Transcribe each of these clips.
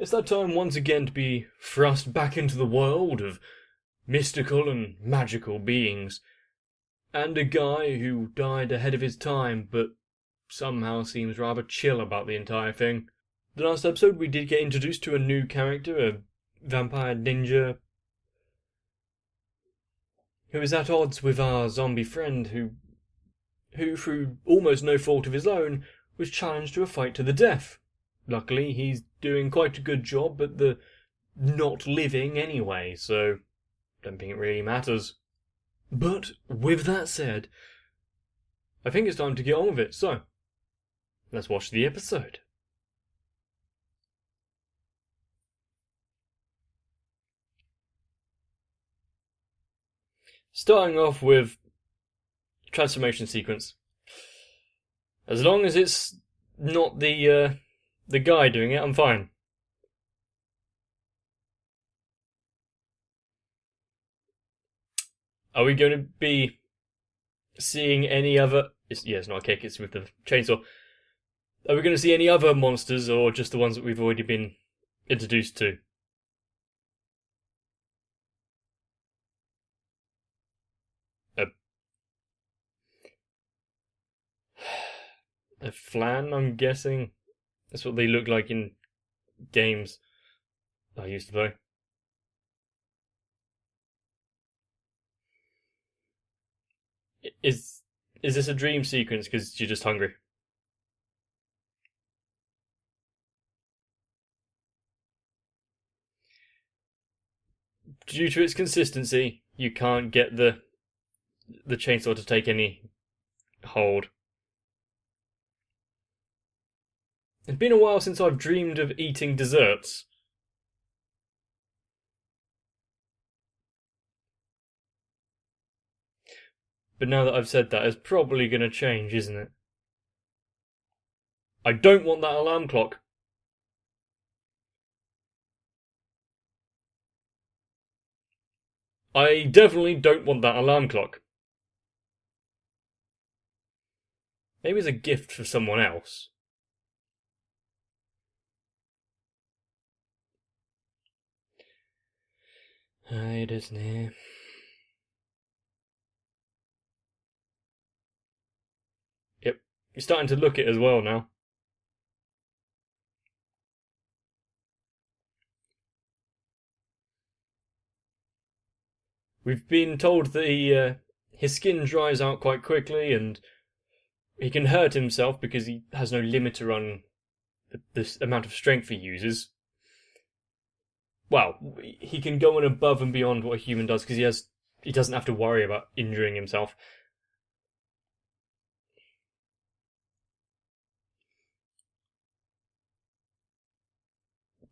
It's that time once again to be thrust back into the world of mystical and magical beings, and a guy who died ahead of his time, but somehow seems rather chill about the entire thing. The last episode we did get introduced to a new character, a vampire ninja, who is at odds with our zombie friend who through almost no fault of his own, was challenged to a fight to the death. Luckily, he's doing quite a good job at the not living anyway, so don't think it really matters. But with that said, I think it's time to get on with it, so let's watch the episode. Starting off with transformation sequence. As long as it's not the guy doing it, I'm fine. Are we going to be seeing any other... it's not a kick, it's with the chainsaw. Are we going to see any other monsters, or just the ones that we've already been introduced to? A flan, I'm guessing? That's what they look like in games I used to play. Is this a dream sequence because you're just hungry? Due to its consistency, you can't get the chainsaw to take any hold. It's been a while since I've dreamed of eating desserts. But now that I've said that, it's probably going to change, isn't it? I don't want that alarm clock. I definitely don't want that alarm clock. Maybe it's a gift for someone else. It is near. Yep, you're starting to look it as well now. We've been told that his skin dries out quite quickly and he can hurt himself because he has no limiter on the amount of strength he uses. Well, he can go on above and beyond what a human does because he doesn't have to worry about injuring himself.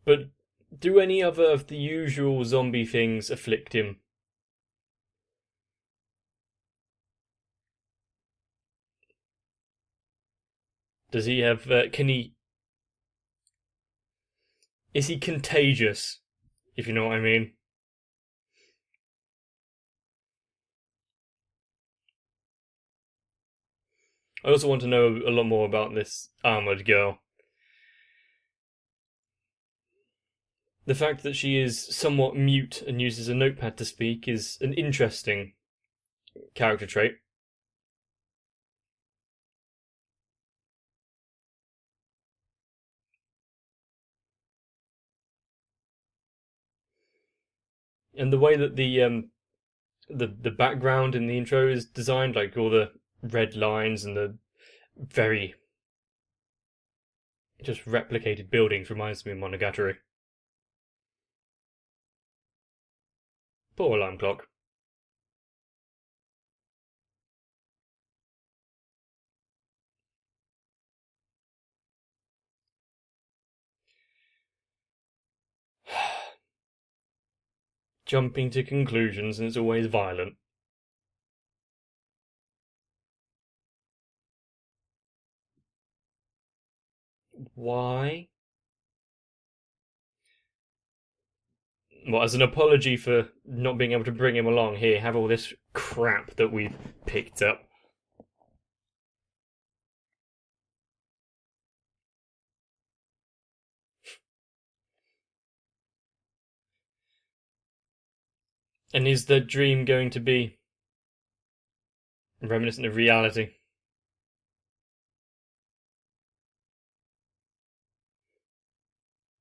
But do any other of the usual zombie things afflict him? Does he have... Is he contagious, if you know what I mean? I also want to know a lot more about this armoured girl. The fact that she is somewhat mute and uses a notepad to speak is an interesting character trait. And the way that the background in the intro is designed, like all the red lines and the very just replicated buildings, reminds me of Monogatari. Poor alarm clock. Jumping to conclusions, and it's always violent. Why? Well, as an apology for not being able to bring him along, here, have all this crap that we've picked up. And is the dream going to be reminiscent of reality?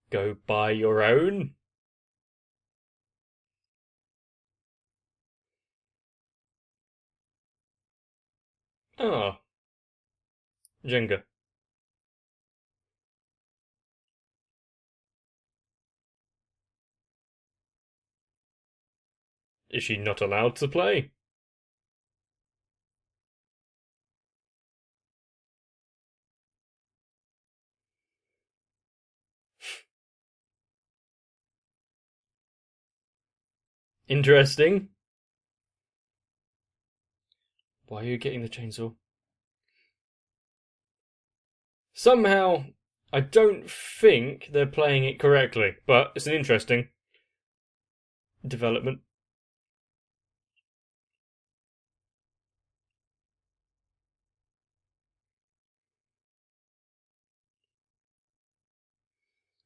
Go buy your own? Ah, Jenga. Is she not allowed to play? Interesting. Why are you getting the chainsaw? Somehow, I don't think they're playing it correctly, but it's an interesting development.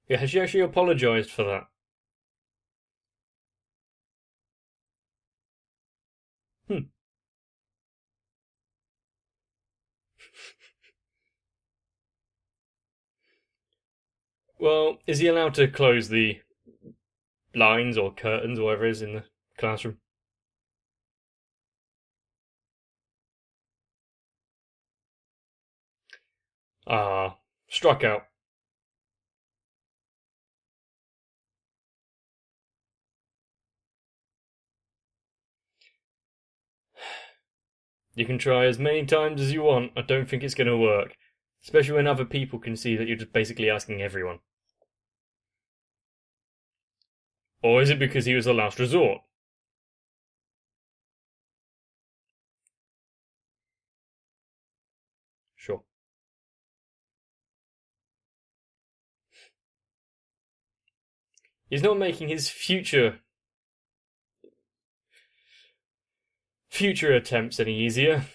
Yeah, has she actually apologised for that? Hmm. Well, is he allowed to close the blinds or curtains or whatever it is in the classroom? Ah, struck out. You can try as many times as you want. I don't think it's going to work. Especially when other people can see that you're just basically asking everyone. Or is it because he was the last resort? Sure. He's not making his future attempts any easier.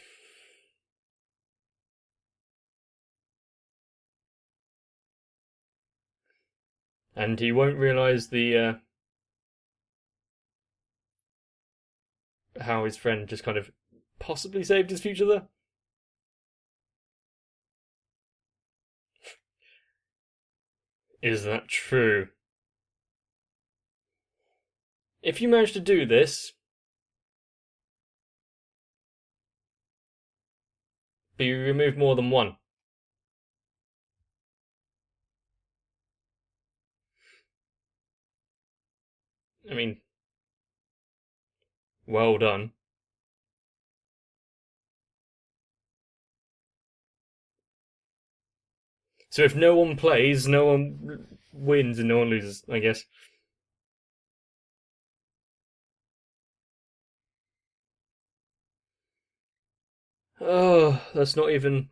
And he won't realise the how his friend just kind of possibly saved his future there. Is that true? If you manage to do this, but you remove more than one, I mean, well done. So if no one plays, no one wins and no one loses, I guess. Oh, that's not even.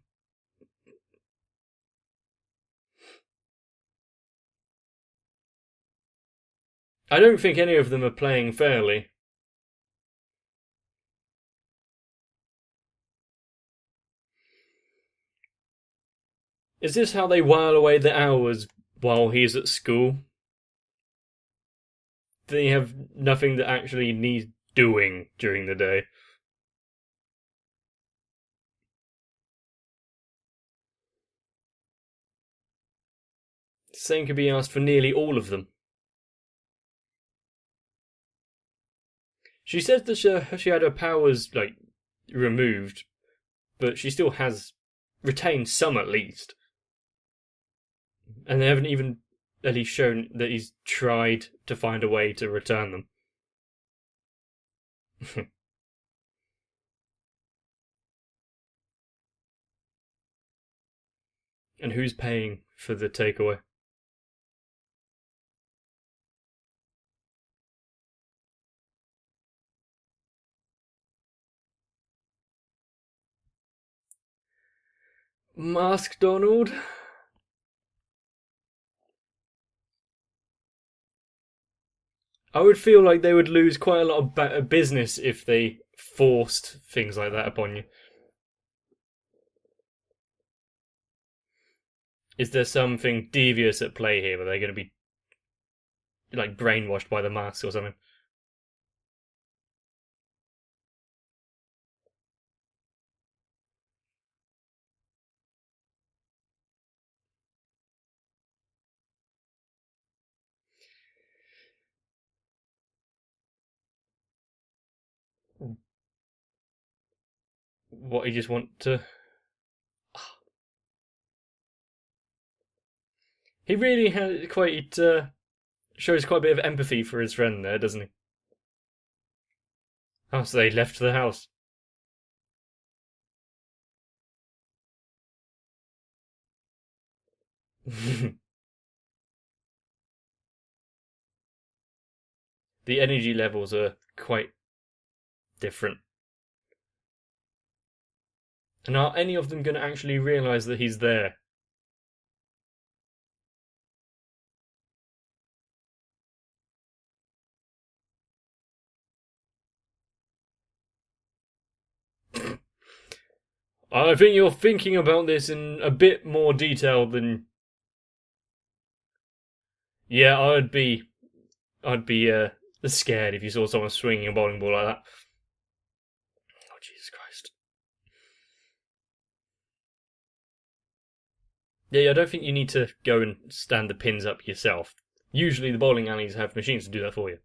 I don't think any of them are playing fairly. Is this how they while away the hours while he's at school? They have nothing that actually needs doing during the day. Same could be asked for nearly all of them. She says that she had her powers like removed, but she still has retained some at least. And they haven't even at least shown that he's tried to find a way to return them. And who's paying for the takeaway? Mask Donald? I would feel like they would lose quite a lot of business if they forced things like that upon you. Is there something devious at play here where they're going to be like brainwashed by the mask or something? What, he just want to... He really has quite shows quite a bit of empathy for his friend there, doesn't he? Oh, so they left the house. The energy levels are quite different. And are any of them going to actually realise that he's there? I think you're thinking about this in a bit more detail than... Yeah, I'd be scared if you saw someone swinging a bowling ball like that. Oh, Jesus Christ. Yeah, I don't think you need to go and stand the pins up yourself. Usually the bowling alleys have machines to do that for you.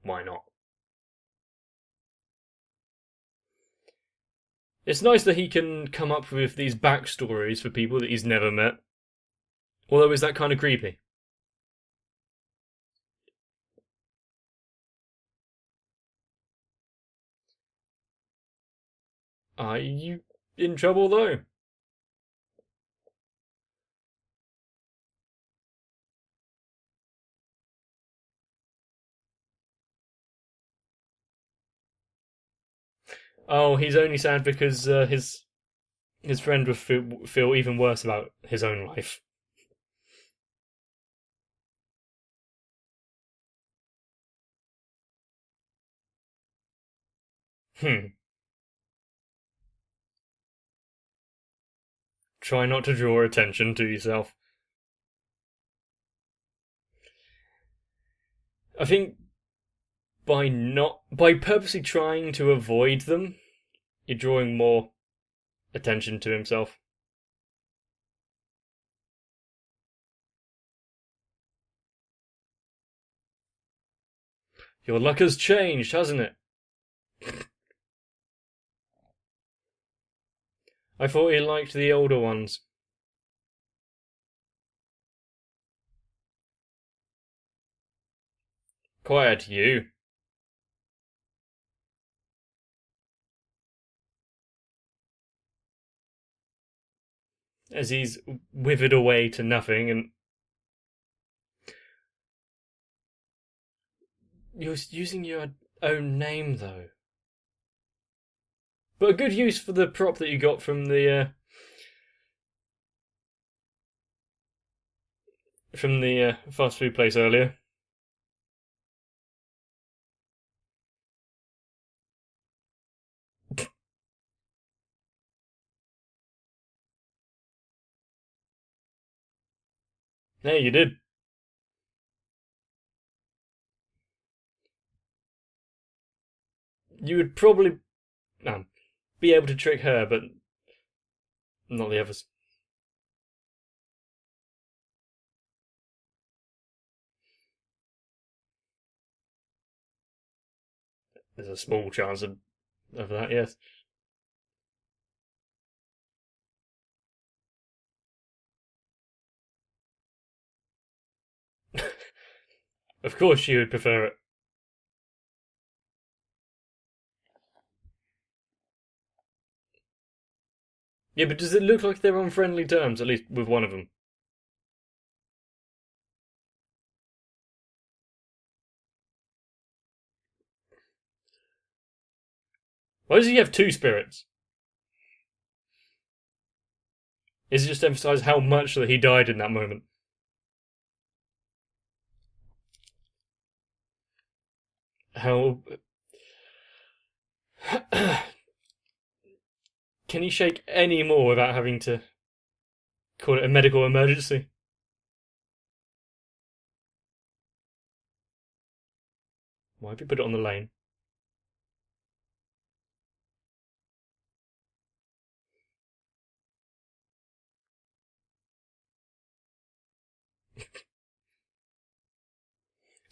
Why not? It's nice that he can come up with these backstories for people that he's never met. Although, is that kind of creepy? Are you in trouble, though? Oh, he's only sad because his friend would feel even worse about his own life. Hmm. Try not to draw attention to yourself. I think by purposely trying to avoid them, you're drawing more attention to himself. Your luck has changed, hasn't it? I thought he liked the older ones. Quiet, you. As he's withered away to nothing, and you're using your own name though. But a good use for the prop that you got from the fast food place earlier. Yeah, you did. You would probably be able to trick her, but not the others. There's a small chance of that, yes. Of course she would prefer it. Yeah, but does it look like they're on friendly terms, at least with one of them? Why does he have two spirits? Is it just to emphasise how much that he died in that moment? How... Can he shake any more without having to call it a medical emergency? Why have you put it on the lane?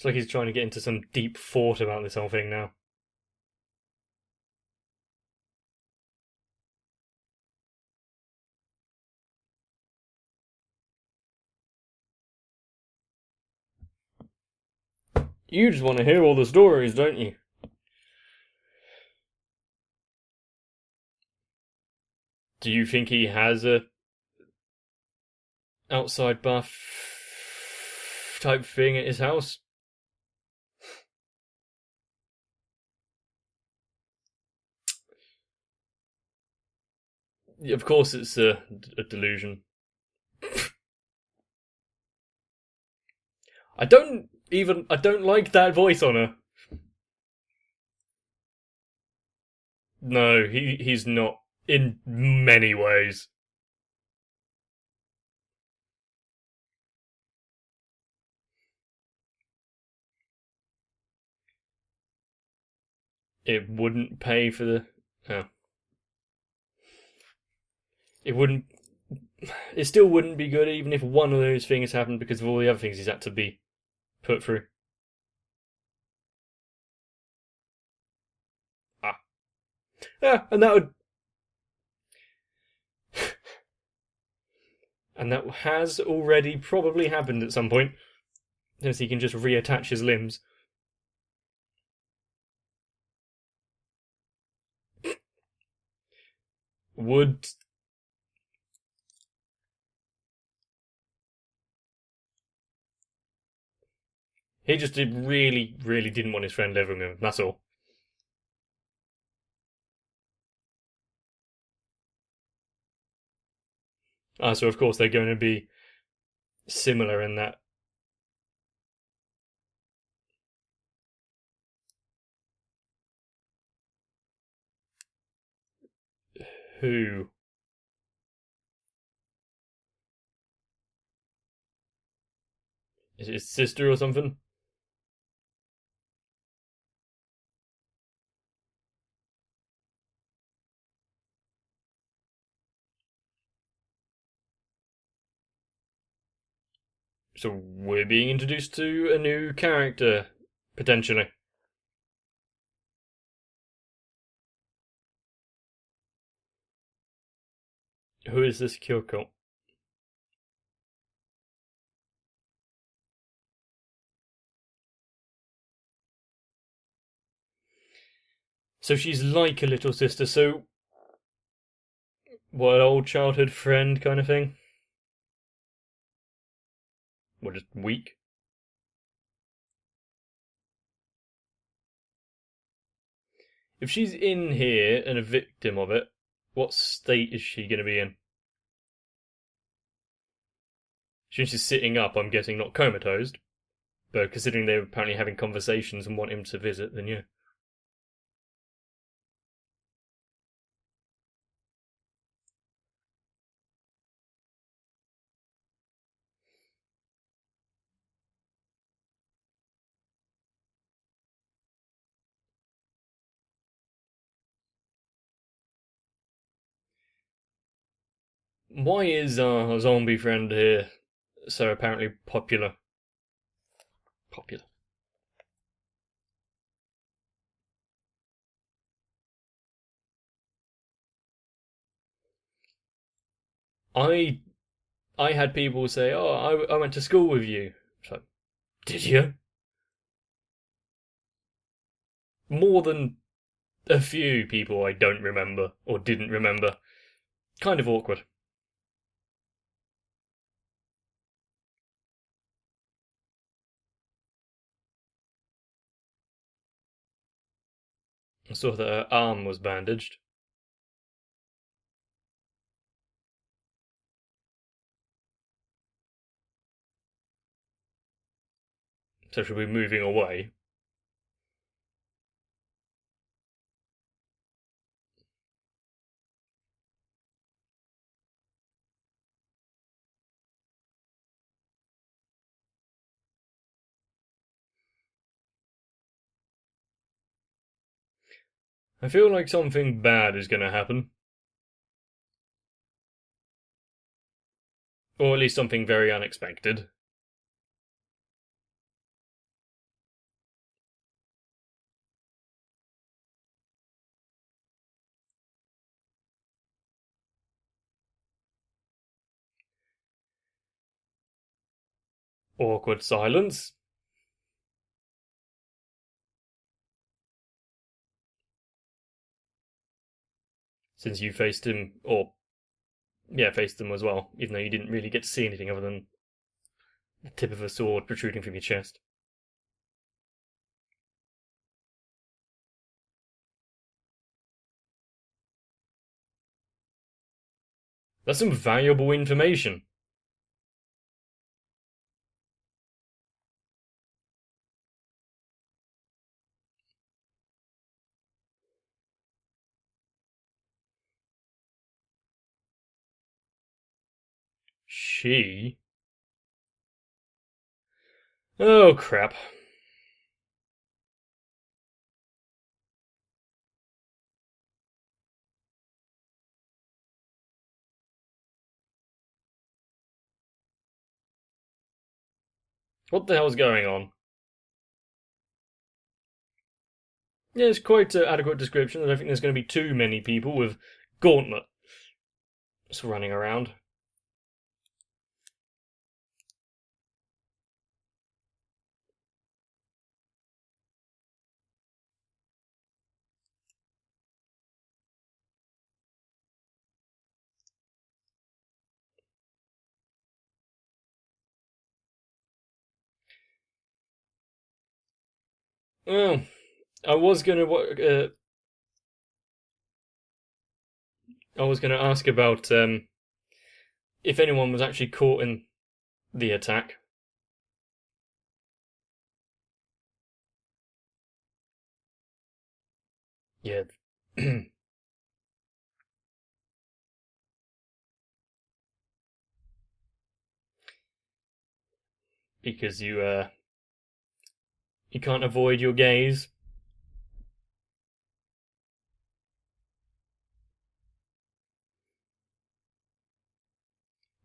It's like he's trying to get into some deep thought about this whole thing now. You just want to hear all the stories, don't you? Do you think he has a outside bath type thing at his house? Of course, it's a delusion. I don't like that voice on her. No, he's not in many ways. It wouldn't pay for the. Oh. It wouldn't. It still wouldn't be good even if one of those things happened because of all the other things he's had to be put through. Ah. Yeah, and that would. And that has already probably happened at some point. Since he can just reattach his limbs. Would. He just really, really didn't want his friend living with him, that's all. So of course they're going to be similar in that. Who? Is it his sister or something? So we're being introduced to a new character, potentially. Who is this Kyoko? So she's like a little sister, so what, an old childhood friend kind of thing? Or just weak? If she's in here and a victim of it, what state is she going to be in? Since she's sitting up, I'm guessing not comatose, but considering they're apparently having conversations and want him to visit, then yeah. Why is our zombie friend here so apparently popular? Popular. I I had people say, "Oh, I went to school with you." So, did you? More than a few people I don't remember or didn't remember. Kind of awkward. I saw that her arm was bandaged, so she'll be moving away. I feel like something bad is going to happen, or at least something very unexpected. Awkward silence. Since you faced him, or yeah, faced them as well, even though you didn't really get to see anything other than the tip of a sword protruding from your chest. That's some valuable information. She? Oh, crap. What the hell's going on? Yeah, it's quite an adequate description. I don't think there's going to be too many people with gauntlet just running around. Well, I was gonna ask about if anyone was actually caught in the attack. Yeah. Because you can't avoid your gaze.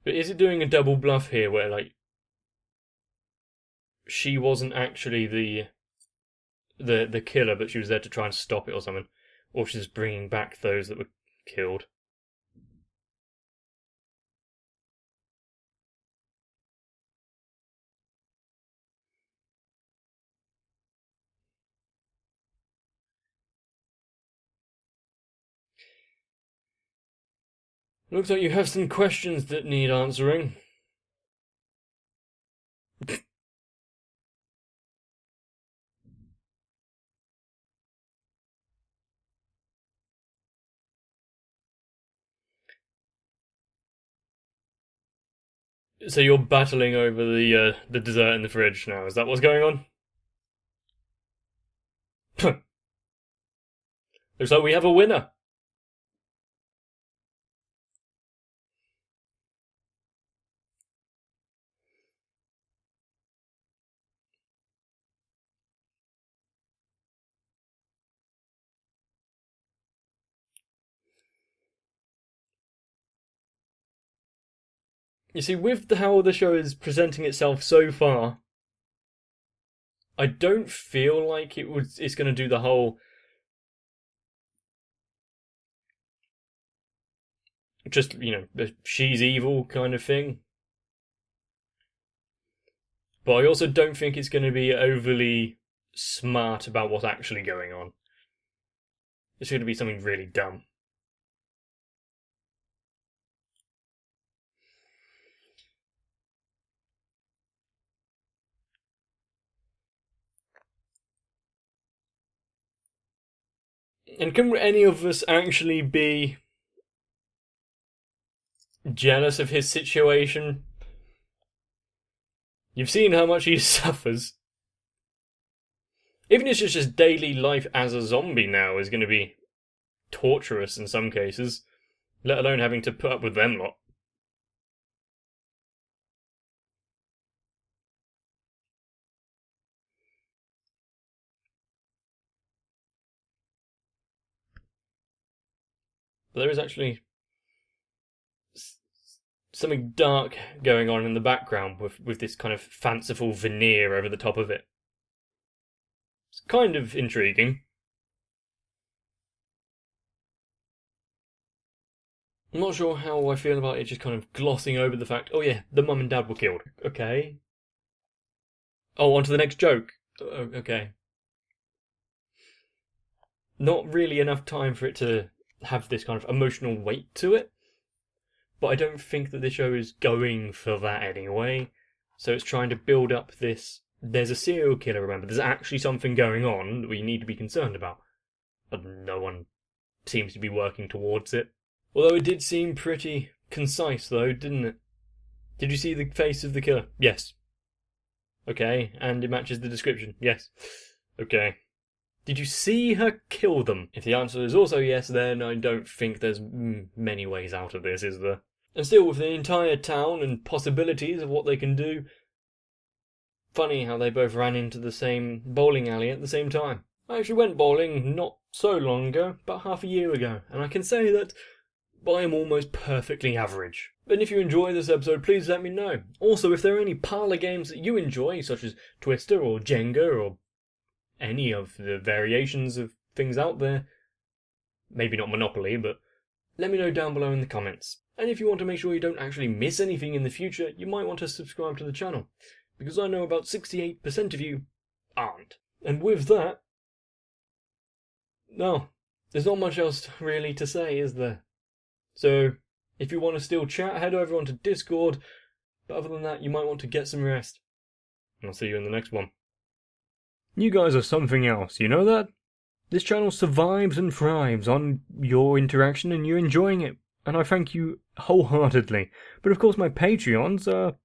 But is it doing a double bluff here where like she wasn't actually the killer, but she was there to try and stop it or something? Or she's bringing back those that were killed? Looks like you have some questions that need answering. So you're battling over the dessert in the fridge now. Is that what's going on? Looks like we have a winner. You see, with how the show is presenting itself so far, I don't feel like it's going to do the whole just she's evil kind of thing. But I also don't think it's going to be overly smart about what's actually going on. It's going to be something really dumb. And can any of us actually be jealous of his situation? You've seen how much he suffers. Even if it's just daily life as a zombie now is going to be torturous in some cases, let alone having to put up with them lot. But there is actually something dark going on in the background with this kind of fanciful veneer over the top of it. It's kind of intriguing. I'm not sure how I feel about it just kind of glossing over the fact, oh yeah, the mum and dad were killed. Okay. Oh, on to the next joke. Oh, okay. Not really enough time for it to have this kind of emotional weight to it. But I don't think that the show is going for that anyway. So it's trying to build up this. There's a serial killer, remember. There's actually something going on that we need to be concerned about. But no one seems to be working towards it. Although it did seem pretty concise, though, didn't it? Did you see the face of the killer? Yes. Okay, and it matches the description? Yes. Okay. Did you see her kill them? If the answer is also yes, then I don't think there's many ways out of this, is there? And still, with the entire town and possibilities of what they can do, funny how they both ran into the same bowling alley at the same time. I actually went bowling not so long ago, about half a year ago, and I can say that I am almost perfectly average. And if you enjoy this episode, please let me know. Also, if there are any parlour games that you enjoy, such as Twister or Jenga or any of the variations of things out there, maybe not Monopoly, but let me know down below in the comments. And if you want to make sure you don't actually miss anything in the future, you might want to subscribe to the channel, because I know about 68% of you aren't. And with that, no, there's not much else really to say, is there? So, if you want to still chat, head over onto Discord, but other than that, you might want to get some rest. And I'll see you in the next one. You guys are something else, you know that? This channel survives and thrives on your interaction and you enjoying it, and I thank you wholeheartedly. But of course my Patreons are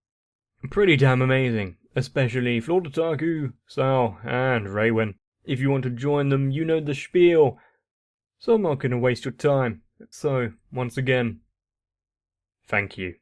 pretty damn amazing, especially Flordotaku, Sal, and Raywin. If you want to join them, you know the spiel, so I'm not going to waste your time. So, once again, thank you.